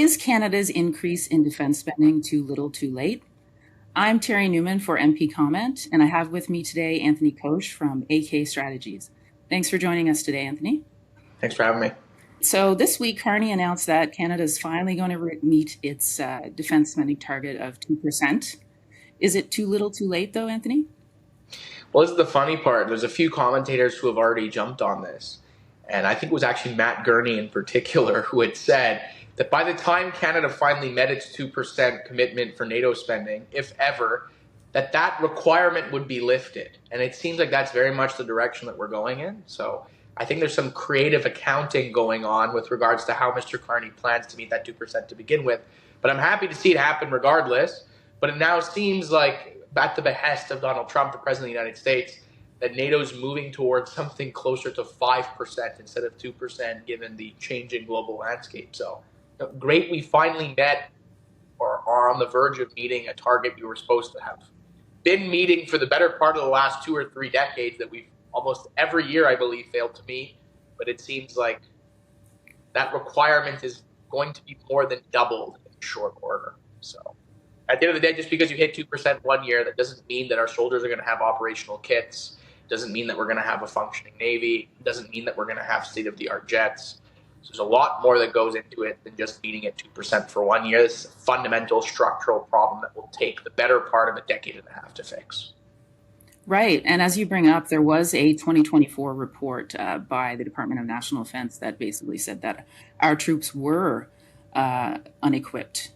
Is Canada's increase in defense spending too little too late? I'm Terry Newman for MP Comment, and I have with me today Anthony Koch from AK Strategies. Thanks for joining us today, Anthony. Thanks for having me. So this week, Carney announced that Canada is finally going to meet its defense spending target of 2%. Is it too little too late, though, Anthony? Well, this is the funny part. There's a few commentators who have already jumped on this. And I think it was actually Matt Gurney in particular who had said that by the time Canada finally met its 2% commitment for NATO spending, if ever, that requirement would be lifted. And it seems like that's very much the direction that we're going in. So I think there's some creative accounting going on with regards to how Mr. Carney plans to meet that 2% to begin with. But I'm happy to see it happen regardless. But it now seems like, at the behest of Donald Trump, the President of the United States, that NATO's moving towards something closer to 5% instead of 2%, given the changing global landscape. So great, we finally met or are on the verge of meeting a target we were supposed to have been meeting for the better part of the last 2 or 3 decades that we've almost every year, I believe, failed to meet. But it seems like that requirement is going to be more than doubled in short order. So at the end of the day, just because you hit 2% one year, that doesn't mean that our soldiers are going to have operational kits. Doesn't mean that we're going to have a functioning Navy. Doesn't mean that we're going to have state-of-the-art jets. So there's a lot more that goes into it than just meeting at 2% for 1 year. This is a fundamental structural problem that will take the better part of a decade and a half to fix. Right. And as you bring up, there was a 2024 report by the Department of National Defense that basically said that our troops were unequipped.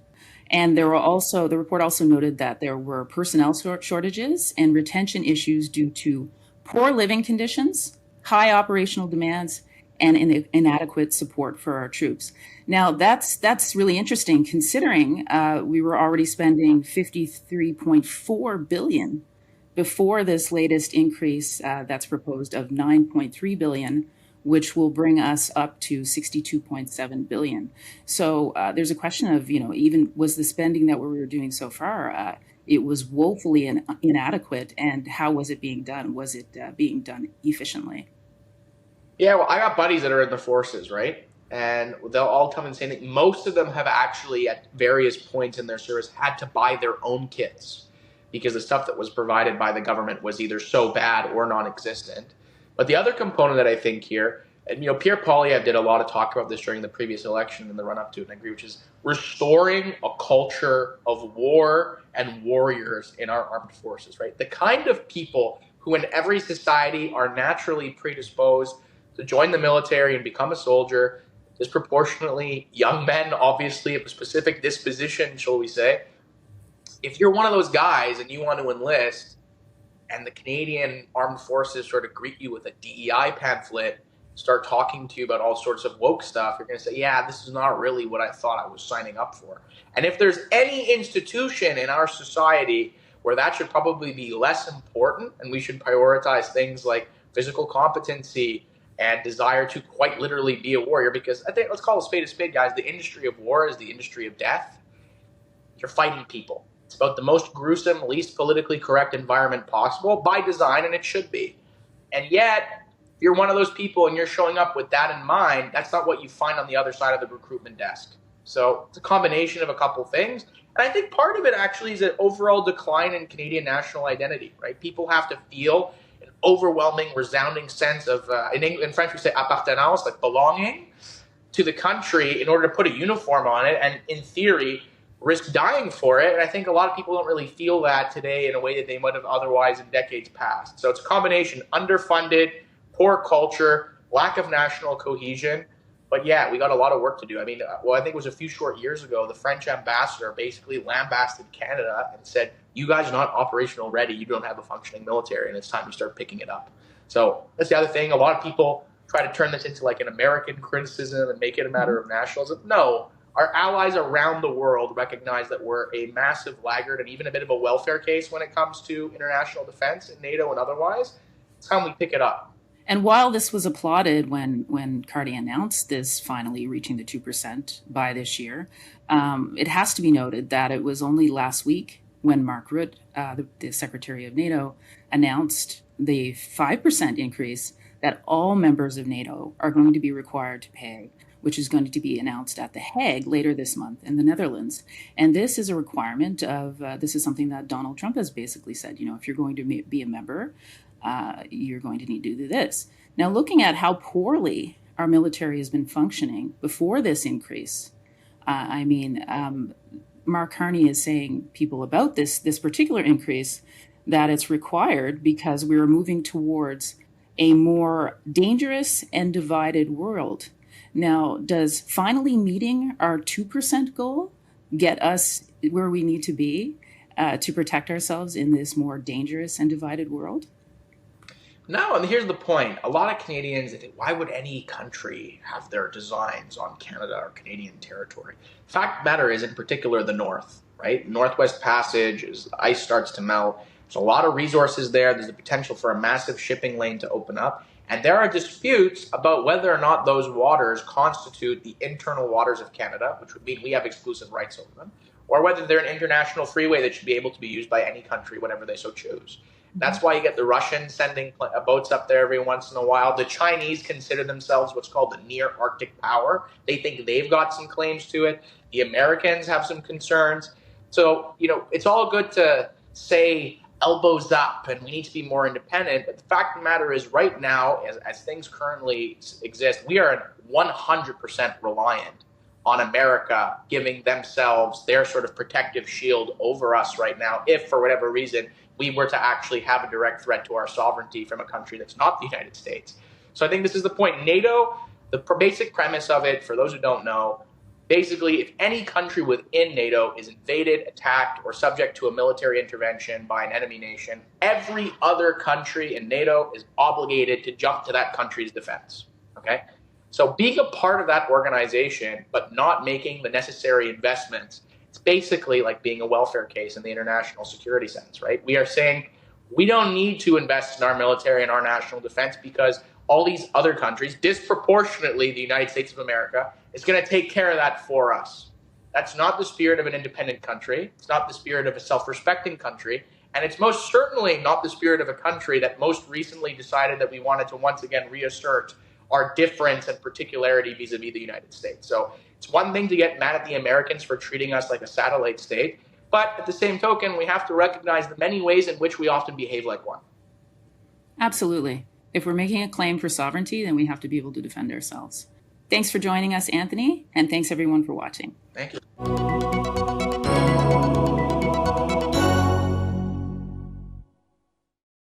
And the report also noted that there were personnel shortages and retention issues due to poor living conditions, high operational demands, and inadequate support for our troops. Now, that's really interesting, considering we were already spending $53.4 billion before this latest increase that's proposed of $9.3 billion, which will bring us up to $62.7 billion. So there's a question of, even was the spending that we were doing so far, it was woefully inadequate, and how was it being done? Was it being done efficiently? Yeah, well, I got buddies that are in the forces, right? And they'll all come and say that most of them have actually, at various points in their service, had to buy their own kits because the stuff that was provided by the government was either so bad or non-existent. But the other component that I think here, and Pierre Poilievre did a lot of talk about this during the previous election and the run-up to it, and I agree, which is restoring a culture of war and warriors in our armed forces, right? The kind of people who in every society are naturally predisposed to join the military and become a soldier, disproportionately young men, obviously, of a specific disposition, shall we say. If you're one of those guys and you want to enlist, and the Canadian Armed Forces sort of greet you with a DEI pamphlet, start talking to you about all sorts of woke stuff, you're going to say, yeah, this is not really what I thought I was signing up for. And if there's any institution in our society where that should probably be less important, and we should prioritize things like physical competency and desire to quite literally be a warrior, because I think, let's call a spade, guys, the industry of war is the industry of death. You're fighting people. It's about the most gruesome, least politically correct environment possible by design, and it should be. And yet, if you're one of those people and you're showing up with that in mind, that's not what you find on the other side of the recruitment desk. So it's a combination of a couple things. And I think part of it actually is an overall decline in Canadian national identity, right? People have to feel an overwhelming, resounding sense of, in French we say appartenance, like belonging to the country in order to put a uniform on it. And in theory, risk dying for it. And I think a lot of people don't really feel that today in a way that they might have otherwise in decades past. So it's a combination: underfunded, poor culture, lack of national cohesion. But yeah, we got a lot of work to do. I mean, I think it was a few short years ago, the French ambassador basically lambasted Canada and said, you guys are not operational ready. You don't have a functioning military, and it's time to start picking it up. So that's the other thing. A lot of people try to turn this into like an American criticism and make it a matter of nationalism. No. Our allies around the world recognize that we're a massive laggard and even a bit of a welfare case when it comes to international defense in NATO and otherwise. It's time we pick it up. And while this was applauded when Carney announced this finally reaching the 2% by this year, it has to be noted that it was only last week when Mark Rutte, the Secretary of NATO, announced the 5% increase that all members of NATO are going to be required to pay, which is going to be announced at The Hague later this month in the Netherlands. And this is a requirement of, this is something that Donald Trump has basically said, if you're going to be a member, you're going to need to do this. Now, looking at how poorly our military has been functioning before this increase, Mark Carney is saying people about this particular increase that it's required because we are moving towards a more dangerous and divided world. Now, does finally meeting our 2% goal get us where we need to be to protect ourselves in this more dangerous and divided world? No, and here's the point. A lot of Canadians think, why would any country have their designs on Canada or Canadian territory? Fact of the matter is, in particular, the North, right? Northwest Passage, as the ice starts to melt, there's a lot of resources there. There's the potential for a massive shipping lane to open up. And there are disputes about whether or not those waters constitute the internal waters of Canada, which would mean we have exclusive rights over them, or whether they're an international freeway that should be able to be used by any country whenever they so choose. That's why you get the Russians sending boats up there every once in a while. The Chinese consider themselves what's called the near Arctic power. They think they've got some claims to it. The Americans have some concerns. So, it's all good to say elbows up and we need to be more independent. But the fact of the matter is right now, as things currently exist, we are 100% reliant on America giving themselves their sort of protective shield over us right now, if for whatever reason we were to actually have a direct threat to our sovereignty from a country that's not the United States. So I think this is the point. NATO, the basic premise of it, for those who don't know, basically if any country within NATO is invaded, attacked, or subject to a military intervention by an enemy nation, every other country in NATO is obligated to jump to that country's defense. Okay? So being a part of that organization, but not making the necessary investments, it's basically like being a welfare case in the international security sense, right? We are saying we don't need to invest in our military and our national defense because all these other countries, disproportionately the United States of America, is going to take care of that for us. That's not the spirit of an independent country. It's not the spirit of a self-respecting country. And it's most certainly not the spirit of a country that most recently decided that we wanted to once again reassert our difference and particularity vis-a-vis the United States. So it's one thing to get mad at the Americans for treating us like a satellite state, but at the same token, we have to recognize the many ways in which we often behave like one. Absolutely. If we're making a claim for sovereignty, then we have to be able to defend ourselves. Thanks for joining us, Anthony, and thanks everyone for watching. Thank you.